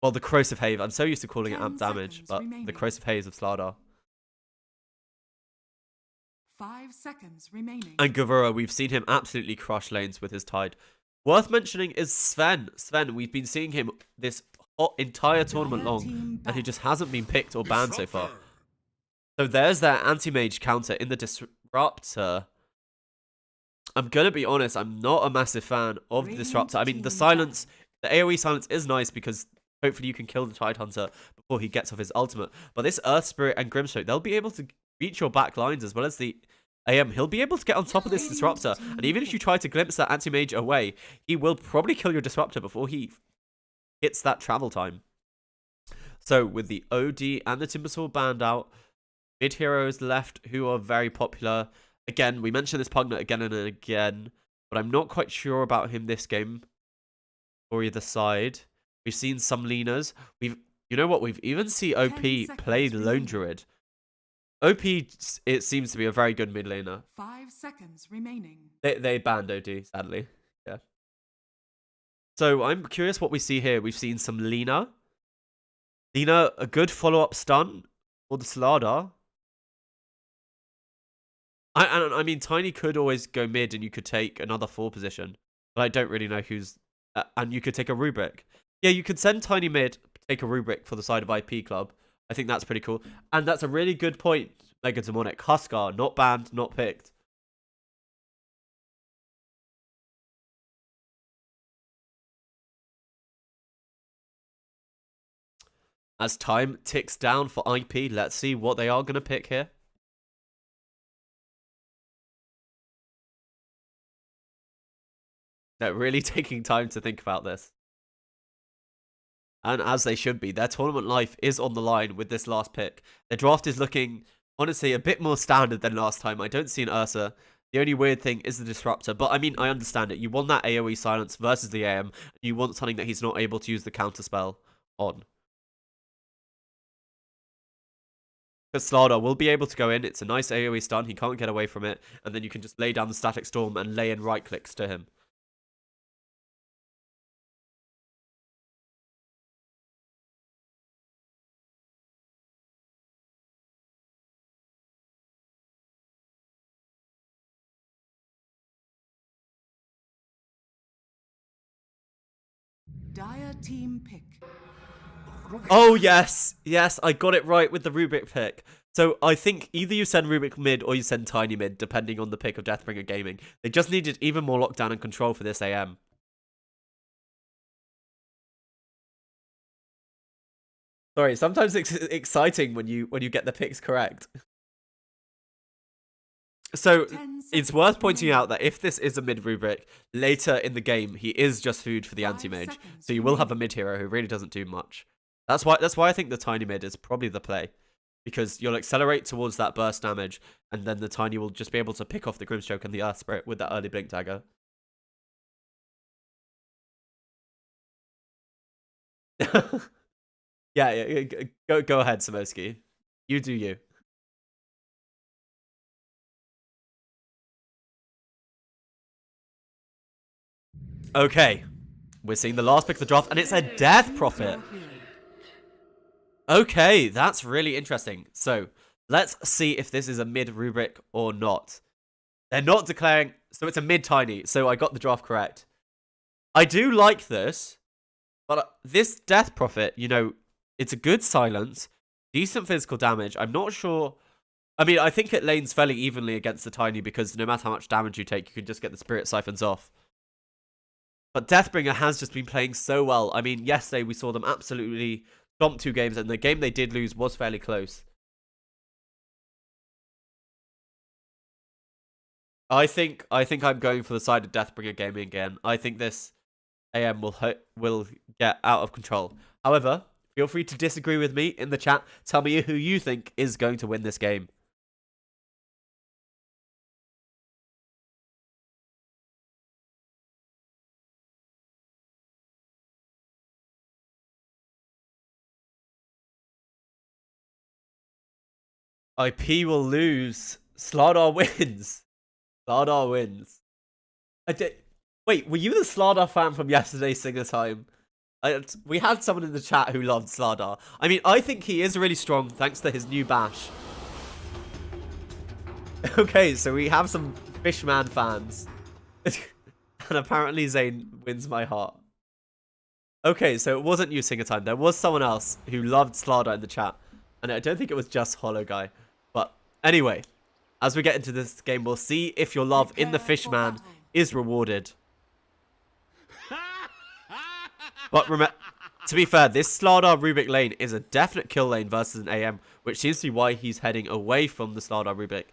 Well, the Corrosive Haze. I'm so used to calling it amp damage, but the Corrosive Haze of Slardar. 5 seconds remaining. And Gavura, we've seen him absolutely crush lanes with his Tide. Worth mentioning is Sven. Sven, we've been seeing him this entire tournament long, and he just hasn't been picked or banned so far. So there's their anti-mage counter in the Disruptor. I'm going to be honest, I'm not a massive fan of the Disruptor. I mean, the silence, the AoE silence is nice because hopefully you can kill the Tide Hunter before he gets off his ultimate. But this Earth Spirit and Grimstroke, they'll be able to reach your back lines as well as the AM. He'll be able to get on top of this Disruptor. And even if you try to glimpse that anti-mage away, he will probably kill your Disruptor before he hits that travel time. So with the OD and the Timbersaw banned out, mid heroes left who are very popular. Again, we mentioned this Pugnet again and again, but I'm not quite sure about him this game or either side. We've seen some leaners. You know what? We've even seen OP play Lone Druid. OP, it seems to be a very good mid laner. 5 seconds remaining. They banned OD, sadly. Yeah. So I'm curious what we see here. We've seen some Lina. Lina, a good follow-up stun for the Slardar. I mean, Tiny could always go mid and you could take another 4 position. But I don't really know who's... and you could take a Rubric. Yeah, you could send Tiny mid, take a Rubric for the side of IP Club. I think that's pretty cool. And that's a really good point, Mega Demonic. Huskar, not banned, not picked. As time ticks down for IP, let's see what they are going to pick here. They're really taking time to think about this. And as they should be, their tournament life is on the line with this last pick. Their draft is looking, honestly, a bit more standard than last time. I don't see an Ursa. The only weird thing is the Disruptor. But, I mean, I understand it. You want that AoE silence versus the AM. And you want something that he's not able to use the counterspell on. Because Slardar will be able to go in. It's a nice AoE stun. He can't get away from it. And then you can just lay down the Static Storm and lay in right clicks to him. Dire team pick. Oh, yes. Yes, I got it right with the Rubik pick. So I think either you send Rubik mid or you send Tiny mid, depending on the pick of Deathbringer Gaming. They just needed even more lockdown and control for this AM. Sorry, sometimes it's exciting when you get the picks correct. So it's worth pointing out that if this is a mid rubric, later in the game he is just food for the anti-mage. So you will have a mid hero who really doesn't do much. That's why I think the Tiny mid is probably the play. Because you'll accelerate towards that burst damage, and then the Tiny will just be able to pick off the Grimstroke and the Earth Spirit with that early Blink Dagger. Yeah, go ahead, Samoski. You do you. Okay, we're seeing the last pick of the draft, and it's a Death Prophet. Okay, that's really interesting. So, let's see if this is a mid rubric or not. They're not declaring... So, it's a mid tiny. So, I got the draft correct. I do like this. But this Death Prophet, you know, it's a good silence. Decent physical damage. I'm not sure... I mean, I think it lanes fairly evenly against the tiny because no matter how much damage you take, you can just get the Spirit Siphons off. But Deathbringer has just been playing so well. I mean, yesterday we saw them absolutely stomp 2 games, and the game they did lose was fairly close. I think I'm going for the side of Deathbringer Gaming again. I think this AM will get out of control. However, feel free to disagree with me in the chat. Tell me who you think is going to win this game. IP will lose. Slardar wins. Slardar wins. Wait, were you the Slardar fan from yesterday's Singer Time? We had someone in the chat who loved Slardar. I mean, I think he is really strong thanks to his new bash. Okay, so we have some Fishman fans. And apparently Zane wins my heart. Okay, so it wasn't you, Singer Time. There was someone else who loved Slardar in the chat. And I don't think it was just Hollow Guy. But anyway, as we get into this game, we'll see if your love in the Fishman is rewarded. But to be fair, this Slardar Rubik lane is a definite kill lane versus an AM, which seems to be why he's heading away from the Slardar Rubik,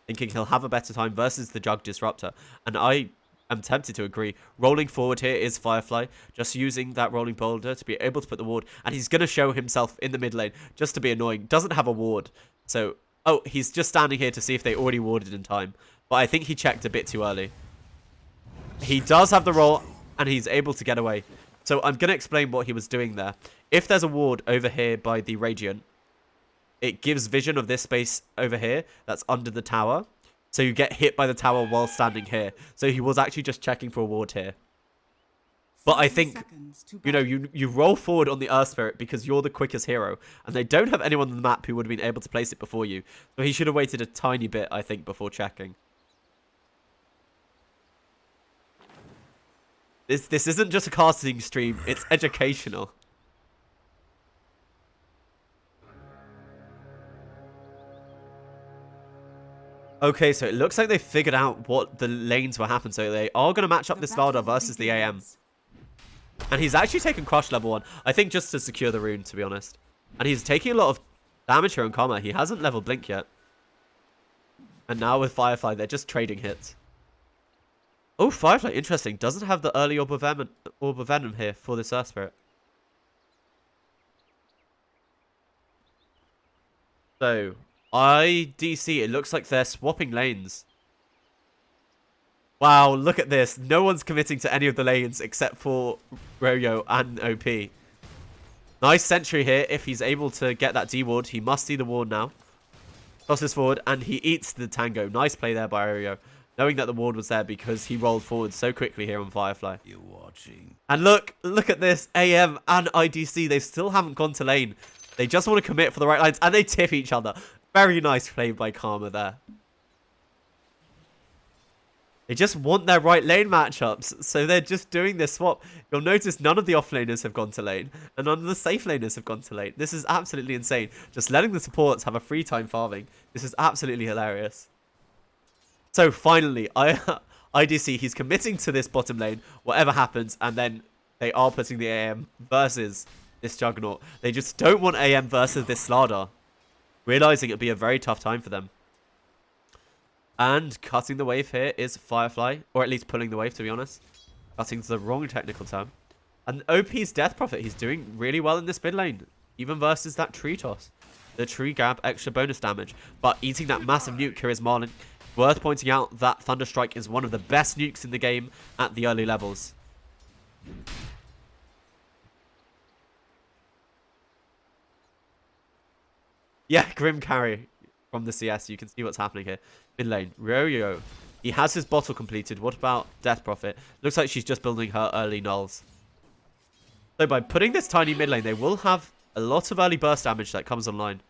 thinking he'll have a better time versus the Jug Disruptor. And I am tempted to agree. Rolling forward here is Firefly, just using that rolling boulder to be able to put the ward. And he's going to show himself in the mid lane just to be annoying. Doesn't have a ward. So, oh, he's just standing here to see if they already warded in time. But I think he checked a bit too early. He does have the roll, and he's able to get away. So I'm going to explain what he was doing there. If there's a ward over here by the Radiant, it gives vision of this space over here that's under the tower. So you get hit by the tower while standing here. So he was actually just checking for a ward here. But I think, you know, you roll forward on the Earth Spirit because you're the quickest hero. And they don't have anyone on the map who would have been able to place it before you. So he should have waited a tiny bit, I think, before checking. This isn't just a casting stream, it's educational. Okay, so it looks like they figured out what the lanes will happen. So they are going to match up this Slardar versus the AM. And he's actually taken Crush level 1. I think just to secure the rune, to be honest. And he's taking a lot of damage here on Karma. He hasn't leveled Blink yet. And now with Firefly, they're just trading hits. Oh, Firefly, interesting. Doesn't have the early Orb of Venom here for this Earth Spirit. So, IDC, it looks like they're swapping lanes. Wow, look at this. No one's committing to any of the lanes except for Royo and OP. Nice sentry here. If he's able to get that D-ward, he must see the ward now. Tosses forward, and he eats the tango. Nice play there by Royo. Knowing that the ward was there because he rolled forward so quickly here on Firefly. You're watching. And look at this. AM and IDC, they still haven't gone to lane. They just want to commit for the right lines, and they tip each other. Very nice play by Karma there. They just want their right lane matchups, so they're just doing this swap. You'll notice none of the offlaners have gone to lane, and none of the safe laners have gone to lane. This is absolutely insane. Just letting the supports have a free time farming. This is absolutely hilarious. So finally, IDC, he's committing to this bottom lane, whatever happens, and then they are putting the AM versus this Juggernaut. They just don't want AM versus this Slardar, realizing it'd be a very tough time for them. And cutting the wave here is Firefly, or at least pulling the wave, to be honest. Cutting to the wrong technical term. And OP's Death Prophet, he's doing really well in this mid lane, even versus that tree toss. The tree grab, extra bonus damage, but eating that massive nuke here is Marlin. Worth pointing out that Thunderstrike is one of the best nukes in the game at the early levels. Yeah, Grim carry from the CS. You can see what's happening here. Mid lane, Royo. He has his bottle completed. What about Death Prophet? Looks like she's just building her early nulls. So by putting this tiny mid lane, they will have a lot of early burst damage that comes online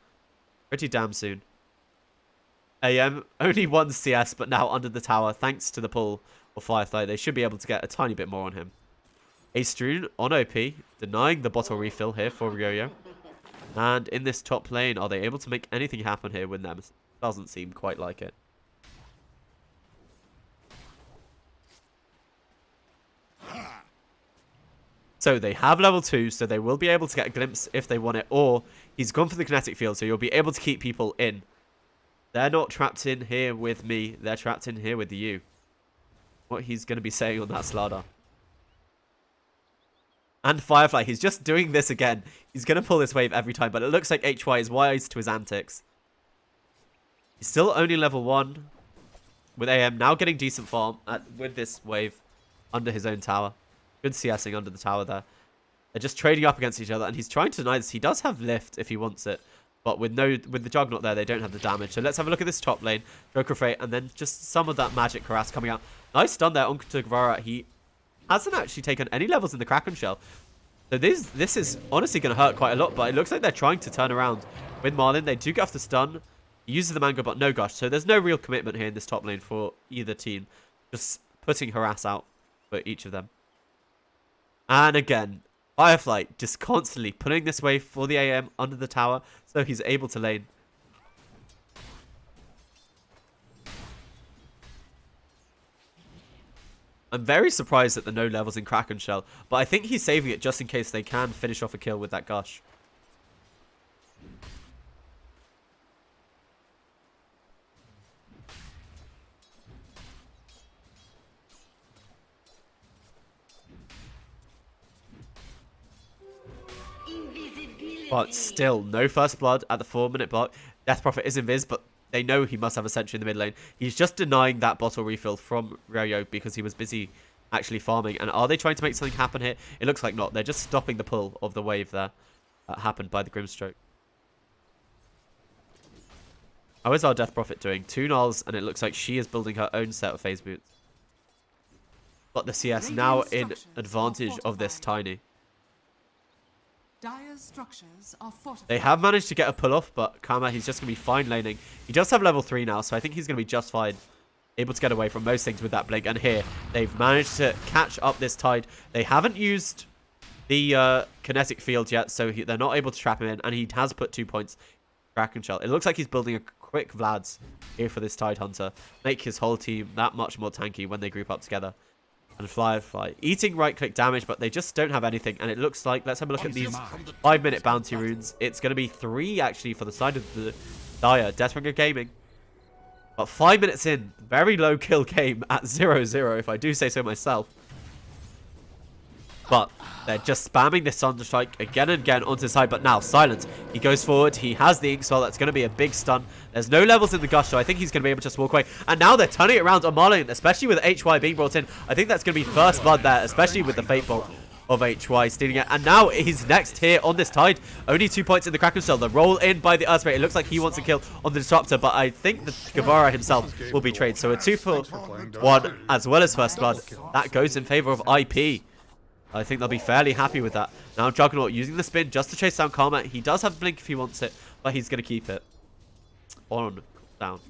pretty damn soon. AM only one CS, but now under the tower, thanks to the pull of Firefly. They should be able to get a tiny bit more on him. Ace-Drune on OP, denying the bottle refill here for Ryoyo. And in this top lane, are they able to make anything happen here with them? Doesn't seem quite like it. So they have level 2, so they will be able to get a glimpse if they want it. Or he's gone for the kinetic field, so you'll be able to keep people in. They're not trapped in here with me. They're trapped in here with you. What he's going to be saying on that Slardar. And Firefly, he's just doing this again. He's going to pull this wave every time, but it looks like HY is wise to his antics. He's still only level 1 with AM, now getting decent farm with this wave under his own tower. Good CSing under the tower there. They're just trading up against each other, and he's trying to deny this. He does have lift if he wants it, but with the Juggernaut there, they don't have the damage. So let's have a look at this top lane. Joker Freight, and then just some of that magic harass coming out. Nice stun there on Guevara. He hasn't actually taken any levels in the Kraken Shell. So this is honestly going to hurt quite a lot, but it looks like they're trying to turn around with Marlin. They do get off the stun. He uses the mango, but no gush. So there's no real commitment here in this top lane for either team. Just putting harass out for each of them. And again, Firefly just constantly putting this wave for the AM under the tower so he's able to lane. I'm very surprised at the no levels in Kraken Shell, but I think he's saving it just in case they can finish off a kill with that gush. But still, no first blood at the 4-minute block. Death Prophet is invis, but they know he must have a sentry in the mid lane. He's just denying that bottle refill from Ryo because he was busy actually farming. And are they trying to make something happen here? It looks like not. They're just stopping the pull of the wave there that happened by the Grimstroke. How is our Death Prophet doing? 2 nulls, and it looks like she is building her own set of phase boots. But the CS now in advantage of this Tiny. Dire's structures are fortified. They have managed to get a pull off, but Kama, he's just going to be fine laning. He does have level 3 now, so I think he's going to be just fine. Able to get away from most things with that blink. And here, they've managed to catch up this tide. They haven't used the kinetic field yet, so they're not able to trap him in. And he has put 2 points. Kraken Shell. It looks like he's building a quick Vlad's here for this Tide Hunter. Make his whole team that much more tanky when they group up together. And Firefly eating right-click damage, but they just don't have anything. And it looks like, let's have a look at these 5-minute bounty runes. It's going to be 3, actually, for the side of the Dire. Deathbringer Gaming. But 5 minutes in, very low kill game at 0-0, if I do say so myself. But they're just spamming this Thunderstrike again and again onto the side. But now, Silence. He goes forward. He has the Ink Spell. That's going to be a big stun. There's no levels in the Gush, so I think he's going to be able to just walk away. And now they're turning it around on Marlin, especially with HY being brought in. I think that's going to be first blood there, especially with the Fate Bolt of HY stealing it. And now he's next here on this Tide. Only 2 points in the Kraken Shell. The roll in by the Earthspray. It looks like he wants a kill on the Disruptor, but I think that Guevara himself will be traded. So a 2-for-1 as well as first blood. That goes in favor of IP. I think they'll be fairly happy with that. Now Juggernaut using the spin just to chase down Karma. He does have Blink if he wants it, but he's going to keep it on down.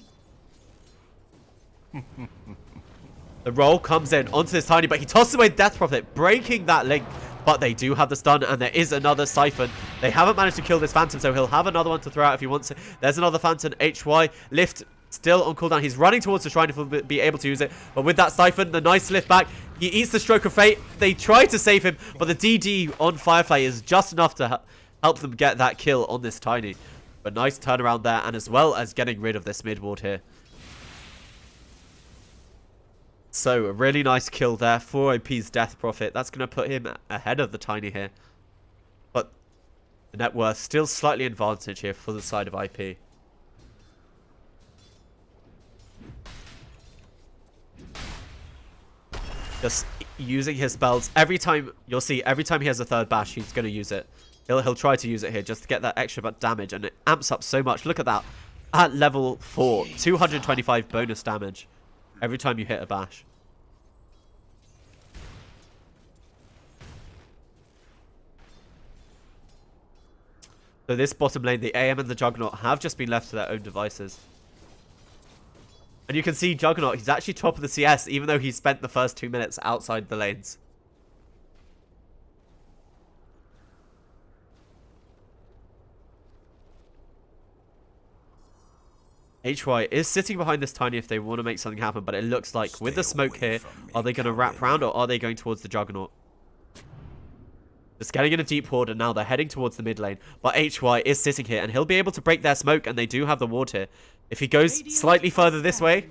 The roll comes in onto this Tiny, but he tosses away Death Prophet, breaking that link. But they do have the stun, and there is another Siphon. They haven't managed to kill this Phantom, so he'll have another one to throw out if he wants it. There's another Phantom. HY lift still on cooldown. He's running towards the shrine if he'll be able to use it. But with that Siphon, the nice lift back, he eats the Stroke of Fate. They try to save him, but the DD on Firefly is just enough to help them get that kill on this Tiny. But nice turnaround there, and as well as getting rid of this mid ward here. So, a really nice kill there for OP's Death Prophet. That's going to put him ahead of the Tiny here. But the net worth still slightly advantage here for the side of IP. Just using his spells. Every time, you'll see, every time he has a third bash, he's going to use it. He'll try to use it here just to get that extra damage. And it amps up so much. Look at that. At level 4, 225 bonus damage every time you hit a bash. So this bottom lane, the AM and the Juggernaut have just been left to their own devices. And you can see Juggernaut, he's actually top of the CS, even though he spent the first 2 minutes outside the lanes. HY is sitting behind this Tiny if they want to make something happen, but it looks like with the smoke here, are they going to wrap around or are they going towards the Juggernaut? Just getting in a deep ward, and now they're heading towards the mid lane. But HY is sitting here, and he'll be able to break their smoke, and they do have the ward here. If he goes slightly further this way,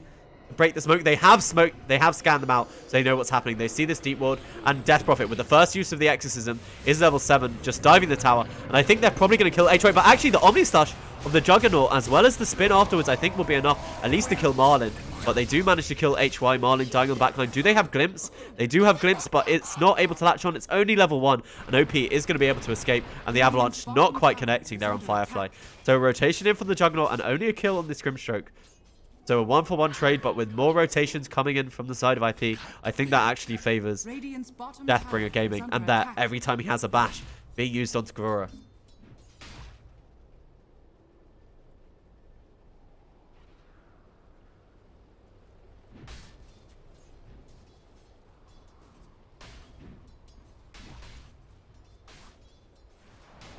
break the smoke. They have smoke. They have scanned them out, so they know what's happening. They see this deep ward, and Death Prophet, with the first use of the Exorcism, is level 7, just diving the tower. And I think they're probably going to kill HY, but actually the Omni Stash of the Juggernaut, as well as the spin afterwards, I think will be enough, at least to kill Marlin. But they do manage to kill HY. Marlin dying on the backline. Do they have Glimpse? They do have Glimpse, but it's not able to latch on. It's only level 1, and OP is going to be able to escape, and the Avalanche not quite connecting there on Firefly. So a rotation in from the Juggernaut, and only a kill on this Grimstroke. So a 1-for-1 trade, but with more rotations coming in from the side of IP, I think that actually favors Radiant's bottom Deathbringer tower Gaming, is under and that attack. every time he has a bash being used onto Garura.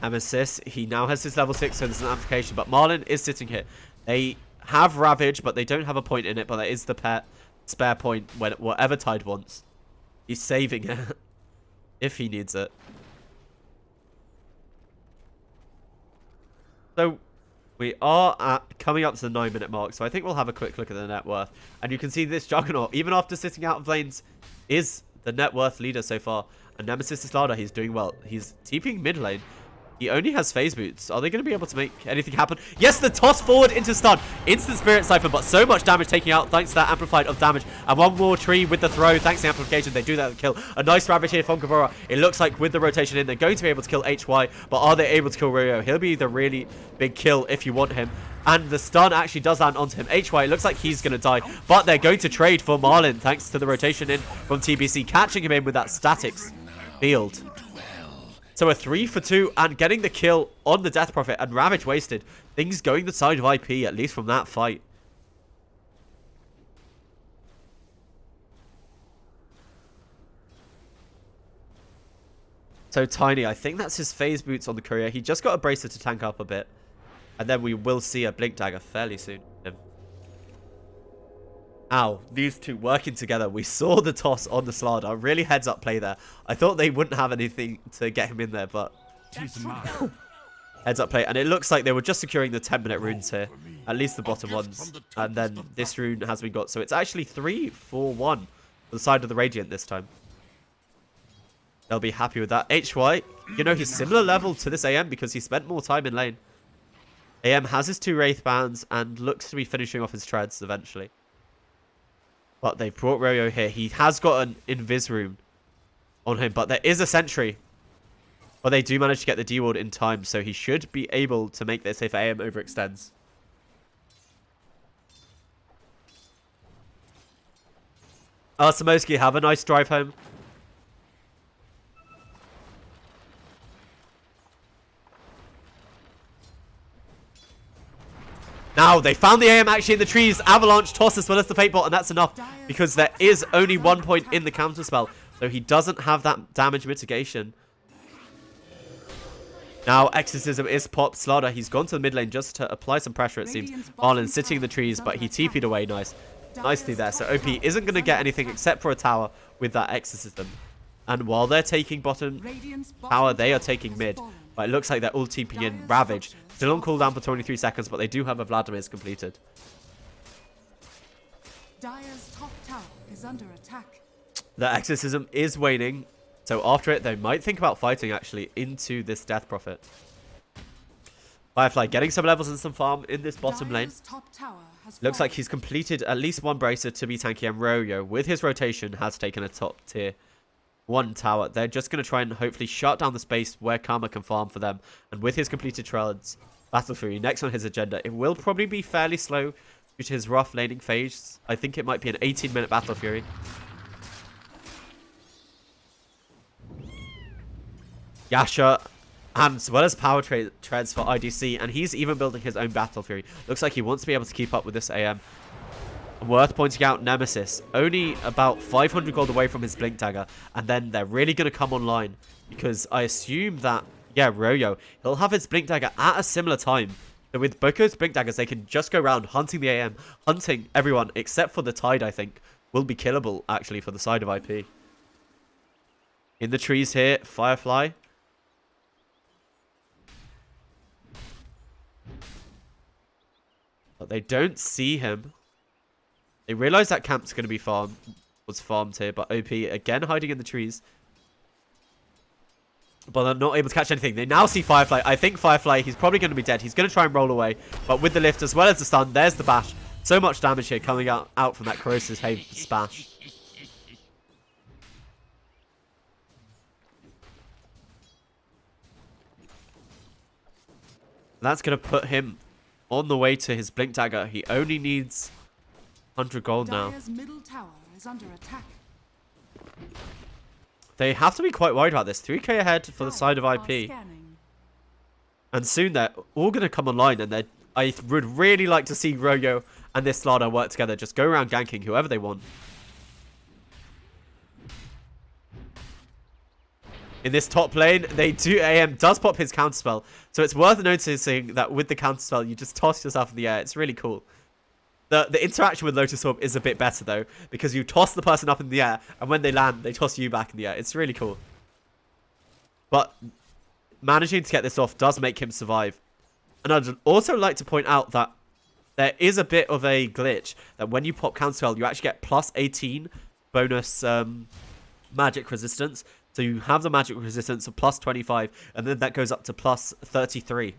Nemesis, he now has his level 6, so there's an amplification, but Marlin is sitting here. They have Ravage, but they don't have a point in it, but that is the spare point when whatever Tide wants. He's saving it if he needs it. So we are coming up to the 9-minute mark, so I think we'll have a quick look at the net worth. And you can see this Juggernaut, even after sitting out of lanes, is the net worth leader so far. And Nemesis is louder, he's doing well. He's TPing mid lane. He only has phase boots. Are they going to be able to make anything happen? Yes, the toss forward into stun. Instant Spirit Siphon, but so much damage taking out thanks to that amplified of damage. And one more tree with the throw. Thanks to the amplification, they do that to kill. A nice Ravage here from Gavora. It looks like with the rotation in, they're going to be able to kill HY, but are they able to kill Rio? He'll be the really big kill if you want him. And the stun actually does land onto him. HY, it looks like he's going to die, but they're going to trade for Marlin thanks to the rotation in from TBC, catching him in with that statics field. So a 3-for-2 and getting the kill on the Death Prophet and Ravage wasted. Things going the side of IP, at least from that fight. So Tiny, I think that's his phase boots on the courier. He just got a bracer to tank up a bit. And then we will see a Blink Dagger fairly soon. Ow, these two working together. We saw the toss on the Slardar. Really heads up play there. I thought they wouldn't have anything to get him in there, but heads up play. And it looks like they were just securing the 10-minute runes here. At least the bottom ones. And then this rune has been got. So it's actually 3-4-1 for the side of the Radiant this time. They'll be happy with that. HY, you know, he's similar level to this AM because he spent more time in lane. AM has his 2 Wraith Bands and looks to be finishing off his treads eventually. But they've brought Royo here. He has got an Invis Rune on him, but there is a Sentry. But they do manage to get the D-Ward in time, so he should be able to make this if AM overextends. Samoski, have a nice drive home. Now, they found the AM actually in the trees. Avalanche, toss as well as the Fate Bolt, and that's enough. Because there is only 1 point in the counterspell. So he doesn't have that damage mitigation. Now, Exorcism is popped. Slaughter, he's gone to the mid lane just to apply some pressure, it seems. Marlin sitting in the trees, but he TP'd away nicely there. So OP isn't going to get anything except for a tower with that Exorcism. And while they're taking bottom tower, they are taking mid. But it looks like they're all TPing in. Ravage. Still on cooldown for 23 seconds, but they do have a Vladimir's completed. Dire's top tower is under attack. The Exorcism is waning. So after it, they might think about fighting, actually, into this Death Prophet. Firefly getting some levels and some farm in this bottom lane. Top tower has Looks like he's completed at least 1 bracer to be tanky, and Royo, with his rotation, has taken a top tier 1 tower. They're just going to try and hopefully shut down the space where Karma can farm for them. And with his completed treads, Battle Fury next on his agenda. It will probably be fairly slow due to his rough laning phase. I think it might be an 18-minute Battle Fury. Yasha, and as well as power treads for IDC, and he's even building his own Battle Fury. Looks like he wants to be able to keep up with this AM. And worth pointing out, Nemesis, only about 500 gold away from his Blink Dagger, and then they're really going to come online, because I assume that, yeah, Royo, he'll have his Blink Dagger at a similar time. So with Boko's Blink Daggers, they can just go around hunting the AM, hunting everyone, except for the Tide, I think, will be killable, actually, for the side of IP. In the trees here, Firefly. But they don't see him. They realize that camp's going to be farmed here, but OP again hiding in the trees. But they're not able to catch anything. They now see Firefly. I think Firefly, he's probably going to be dead. He's going to try and roll away. But with the lift as well as the stun, there's the bash. So much damage here coming out from that Corrosive Haze bash. That's going to put him on the way to his Blink Dagger. He only needs 100 gold now. Dire's middle tower is under attack. They have to be quite worried about this. 3k ahead for the side of IP. And soon they're all going to come online. And I would really like to see Royo and this Slardar work together. Just go around ganking whoever they want. In this top lane, AM does pop his counterspell. So it's worth noticing that with the counterspell, you just toss yourself in the air. It's really cool. The interaction with Lotus Orb is a bit better, though, because you toss the person up in the air, and when they land, they toss you back in the air. It's really cool. But managing to get this off does make him survive. And I'd also like to point out that there is a bit of a glitch that when you pop counterspell, you actually get plus 18 bonus magic resistance. So you have the magic resistance of plus 25, and then that goes up to plus 33.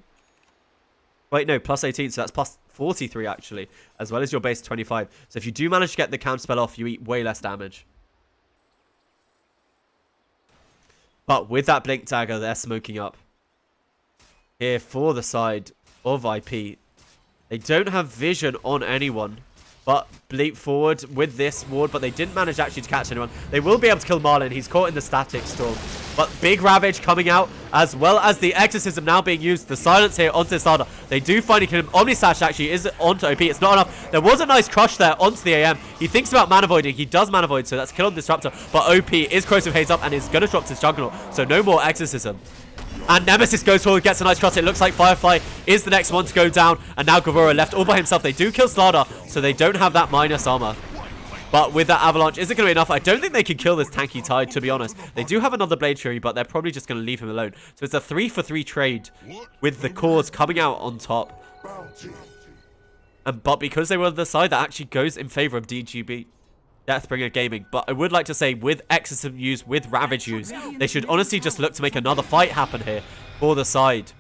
Wait, no, plus 18, so that's plus 43 actually, as well as your base 25. So if you do manage to get the counterspell off, you eat way less damage. But with that Blink Dagger, they're smoking up. Here for the side of IP. They don't have vision on anyone, but leap forward with this ward, but they didn't manage actually to catch anyone. They will be able to kill Marlin. He's caught in the static storm. But big Ravage coming out, as well as the Exorcism now being used. The silence here onto Slardar. They do finally kill him. Omnislash actually is onto OP. It's not enough. There was a nice crush there onto the AM. He thinks about mana voiding. He does mana void, so that's kill on Disruptor. But OP is Corrosive Haze up and is going to drop to his Juggernaut. So no more Exorcism. And Nemesis goes forward, gets a nice cross. It looks like Firefly is the next one to go down. And now Gavura left all by himself. They do kill Slardar, so they don't have that minus armor. But with that Avalanche, is it going to be enough? I don't think they can kill this tanky Tide, to be honest. They do have another Blade Fury, but they're probably just going to leave him alone. So it's a 3-for-3 trade with the cause coming out on top. But because they were on the side, that actually goes in favor of DGB. Deathbringer Gaming. But I would like to say, with Exorcism use, with Ravage use, they should honestly just look to make another fight happen here for the side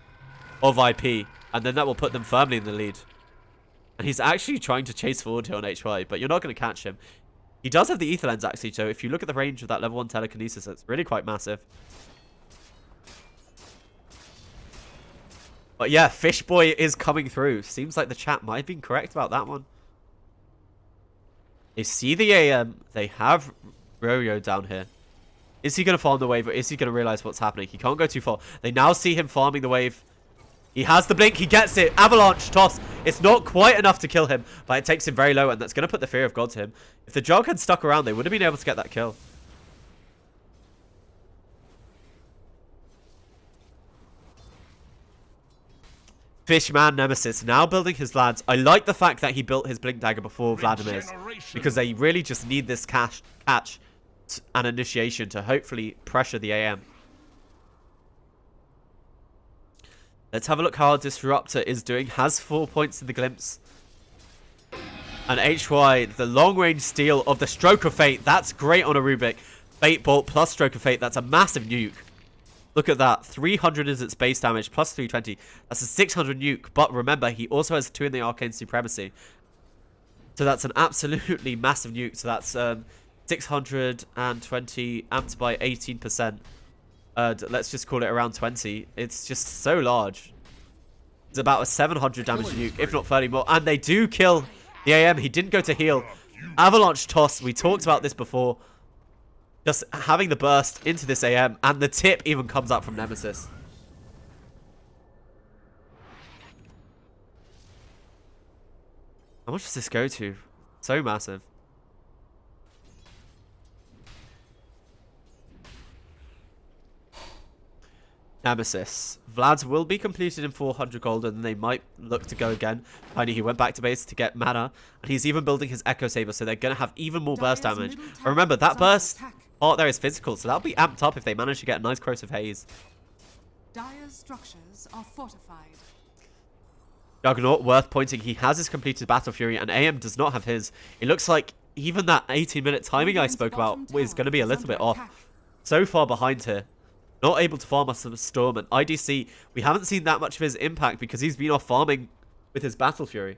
of IP. And then that will put them firmly in the lead. And he's actually trying to chase forward here on HY, but you're not going to catch him. He does have the Ether Lens, actually, so if you look at the range of that level 1 telekinesis, it's really quite massive. But yeah, Fishboy is coming through. Seems like the chat might have been correct about that one. They see the AM. They have Royo down here. Is he going to farm the wave, or is he going to realize what's happening? He can't go too far. They now see him farming the wave. He has the blink. He gets it. Avalanche toss. It's not quite enough to kill him, but it takes him very low, and that's going to put the Fear of God to him. If the Jog had stuck around, they would have been able to get that kill. Fishman Nemesis now building his lads. I like the fact that he built his Blink Dagger before Vladimir's, because they really just need this catch and initiation to hopefully pressure the AM. Let's have a look how our Disruptor is doing. Has 4 points in the glimpse. And HY, the long-range steal of the Stroke of Fate. That's great on a Rubik. Fate Bolt plus Stroke of Fate. That's a massive nuke. Look at that. 300 is its base damage plus 320. That's a 600 nuke. But remember, he also has 2 in the Arcane Supremacy. So that's an absolutely massive nuke. So that's 620 amped by 18%. Let's just call it around 20. It's just so large. It's about a 700 damage nuke, if not 30 more. And they do kill the AM. He didn't go to heal. Avalanche toss. We talked about this before. Just having the burst into this AM. And the tip even comes up from Nemesis. How much does this go to? So massive. Nemesis. Vlad's will be completed in 400 gold, and they might look to go again. Finally, he went back to base to get mana, and he's even building his Echo Saber, so they're going to have even more burst damage. And remember, that burst part there is physical, so that'll be amped up if they manage to get a nice Corrosive Haze. Dire's structures are fortified. Juggernaut, worth pointing, he has his completed Battle Fury, and AM does not have his. It looks like even that 18-minute timing I spoke about is going to be a little bit off. So far behind here. Not able to farm us a Storm, and IDC, we haven't seen that much of his impact because he's been off farming with his Battle Fury.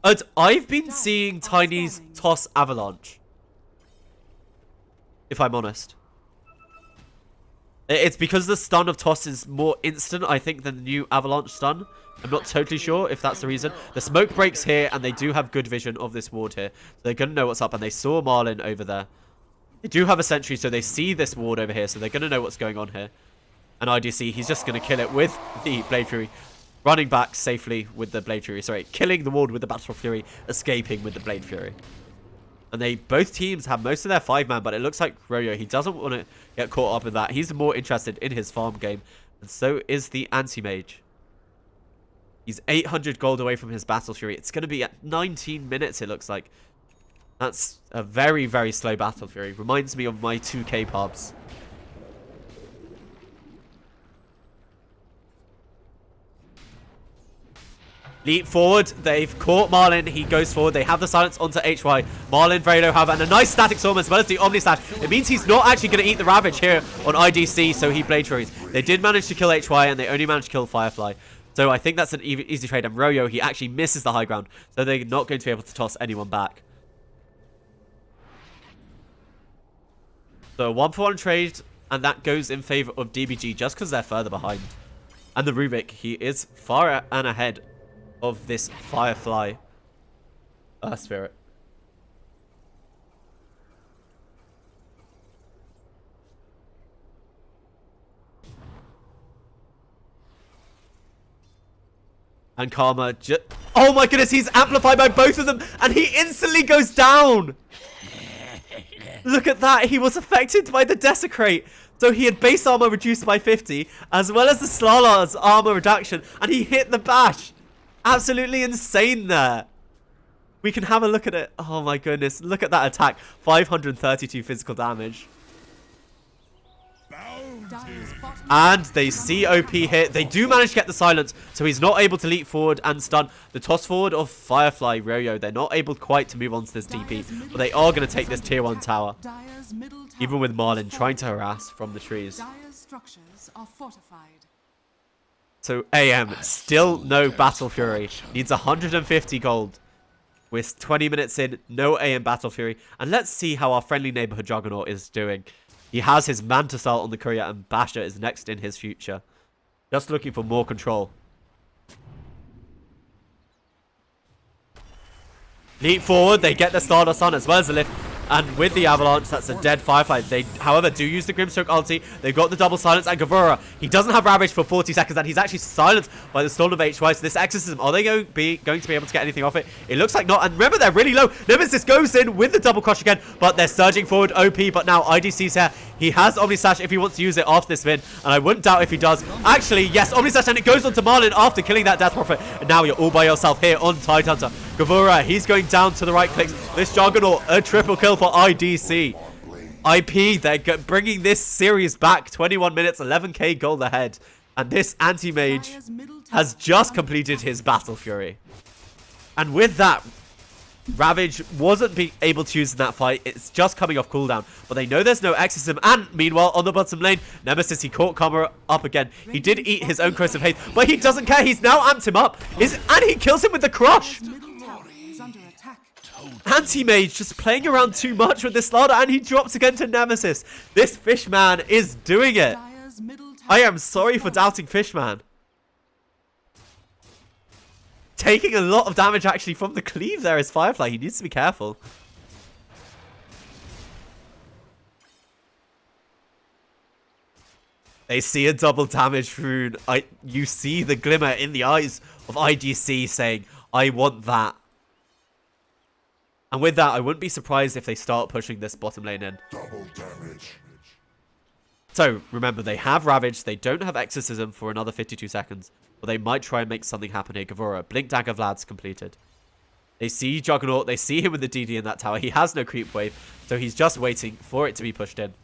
And I've been seeing Tiny's toss Avalanche, if I'm honest. It's because the stun of Toss is more instant, I think, than the new Avalanche stun. I'm not totally sure if that's the reason. The smoke breaks here, and they do have good vision of this ward here. So they're going to know what's up, and they saw Marlin over there. They do have a sentry, so they see this ward over here, so they're going to know what's going on here. And IDC, he's just going to kill it with the Blade Fury. Running back safely with the Blade Fury. Sorry, killing the ward with the Battle Fury, escaping with the Blade Fury. And both teams have most of their 5-man, but it looks like Royo, he doesn't want to get caught up in that. He's more interested in his farm game, and so is the Anti-Mage. He's 800 gold away from his Battle Fury. It's going to be at 19 minutes, it looks like. That's a very, very slow Battle Fury. Reminds me of my 2K pubs. Leap forward. They've caught Marlin. He goes forward. They have the silence onto HY. Marlin very low, however, and a nice static storm as well as the Omni Slash. It means he's not actually going to eat the Ravage here on IDC, so he Blade Furies. They did manage to kill HY, and they only managed to kill Firefly. So I think that's an easy trade. And Royo, he actually misses the high ground, so they're not going to be able to toss anyone back. So a 1-for-1 trade, and that goes in favor of DBG just because they're further behind. And the Rubik, he is far and ahead of this Firefly Spirit. And Karma just... Oh my goodness, he's amplified by both of them, and he instantly goes down! Look at that, he was affected by the Desecrate. So he had base armor reduced by 50, as well as the Slalar's armor reduction, and he hit the bash. Absolutely insane there. We can have a look at it. Oh my goodness, look at that attack. 532 physical damage. And they see OP hit. They do manage to get the silence, so he's not able to leap forward and stun. The toss forward of Firefly Royo, they're not able quite to move on to this DP, but they are going to take this tier 1 tower. Even with Marlin trying to harass from the trees. So AM, still no Battle Fury. Needs 150 gold. We're 20 minutes in, no AM Battle Fury. And let's see how our friendly neighborhood Juggernaut is doing. He has his Manta Style on the courier, and Basher is next in his future. Just looking for more control. Leap forward, they get the Stardust on as well as the lift. And with the Avalanche, that's a dead Firefly. They, however, do use the Grimstroke ulti. They've got the double silence, and Gavura, he doesn't have Ravage for 40 seconds, and he's actually silenced by the Storm of HY. So this Exorcism, are they going to be able to get anything off it? It looks like not. And remember, they're really low. Nemesis goes in with the double crush again, but they're surging forward OP. But now IDC's here. He has Omni Slash if he wants to use it after this win, and I wouldn't doubt if he does. Actually, yes, Omni Slash, and it goes on to Marlin after killing that Death Prophet. And now you're all by yourself here on Tidehunter. Gavura, he's going down to the right clicks. This Juggernaut, a triple kill for IDC. IP, they're bringing this series back. 21 minutes, 11k gold ahead. And this Anti-Mage has just completed his Battle Fury. And with that, Ravage wasn't able to use in that fight. It's just coming off cooldown. But they know there's no Exorcism. And meanwhile, on the bottom lane, Nemesis, he caught Karma up again. He did eat his own Corrosive Haze, but he doesn't care. He's now amped him up. And he kills him with the Crush. Anti-Mage just playing around too much with this Slardar, and he drops again to Nemesis. This Fishman is doing it. I am sorry for doubting Fishman. Taking a lot of damage actually from the cleave there is Firefly. He needs to be careful. They see a double damage rune. You see the glimmer in the eyes of IGC saying, I want that. And with that, I wouldn't be surprised if they start pushing this bottom lane in. Double damage. So, remember, they have Ravage. They don't have Exorcism for another 52 seconds. But they might try and make something happen here. Gavura, Blink Dagger Vlad's completed. They see Juggernaut. They see him with the DD in that tower. He has no creep wave. So he's just waiting for it to be pushed in.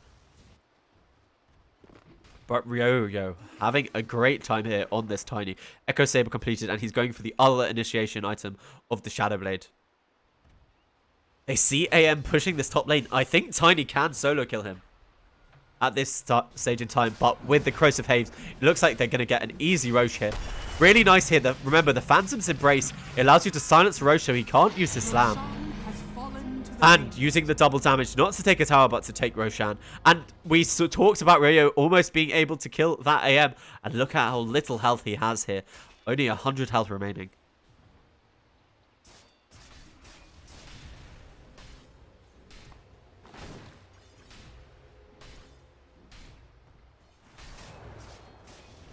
But Ryo having a great time here on this Tiny. Echo Saber completed. And he's going for the other initiation item of the Shadow Blade. They see AM pushing this top lane. I think Tiny can solo kill him at this stage in time. But with the Corrosive Haze, it looks like they're going to get an easy Roche here. Really nice here. Remember, the Phantom's Embrace, it allows you to silence Roche so he can't use his slam. And using the double damage, not to take a tower, but to take Roshan. And we talked about Ryo almost being able to kill that AM. And look at how little health he has here. Only 100 health remaining.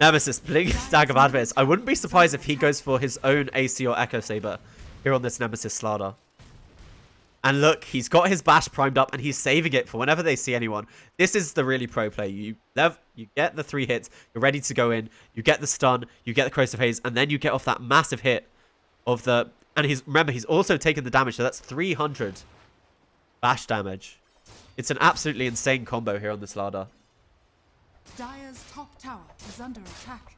Nemesis, Blink Stag of Adverts. I wouldn't be surprised if he goes for his own AC or Echo Saber here on this Nemesis Slardar. And look, he's got his bash primed up and he's saving it for whenever they see anyone. This is the really pro play. You get the 3 hits, you're ready to go in, you get the stun, you get the Corrosive Haze, and then you get off that massive hit of the... And remember, he's also taken the damage, so that's 300 bash damage. It's an absolutely insane combo here on this Slardar. Dire's top tower is under attack.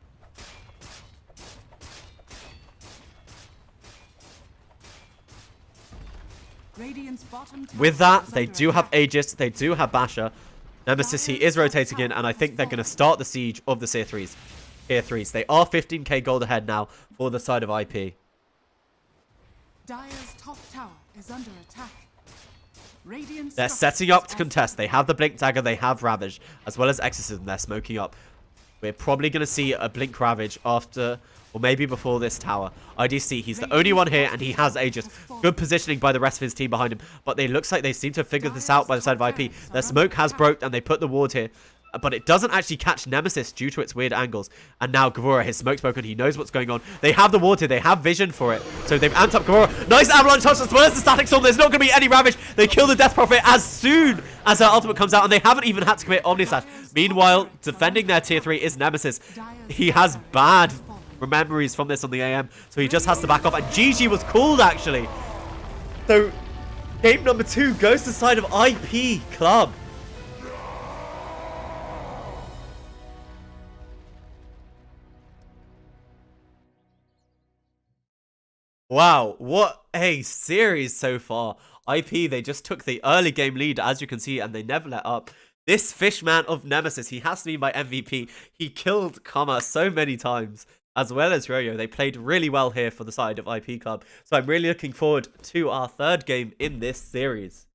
Radiant's bottom tower With that, is they under do have attack. Aegis, they do have Basher. Nemesis, he is rotating in, and I think they're going to start the siege of the Tier 3s. Tier 3s. They are 15k gold ahead now for the side of IP. Dire's top tower is under attack. Radiant's They're setting up to contest. They have the Blink Dagger, they have Ravage, as well as Exorcism. They're smoking up. We're probably going to see a Blink Ravage after, or maybe before this tower. IDC, he's the only one here, and he has Aegis. Good positioning by the rest of his team behind him, but it looks like they seem to have figured this out by the side of IP. Their smoke has broke, and they put the ward here. But it doesn't actually catch Nemesis due to its weird angles. And now Gavora, his smoke's broken. He knows what's going on. They have the ward here. They have vision for it. So they've amped up Gavora. Nice avalanche touch as well as the static storm. There's not going to be any Ravage. They kill the Death Prophet as soon as her ultimate comes out. And they haven't even had to commit Omnislash. Meanwhile, defending their tier 3 is Nemesis. He has bad memories from this on the AM. So he just has to back off. And GG was called, actually. So game number 2 goes to the side of IP Club. Wow, what a series so far. IP, they just took the early game lead, as you can see, and they never let up. This Fishman of Nemesis, he has to be my MVP. He killed Kama so many times, as well as Ryo. They played really well here for the side of IP Club. So I'm really looking forward to our 3rd game in this series.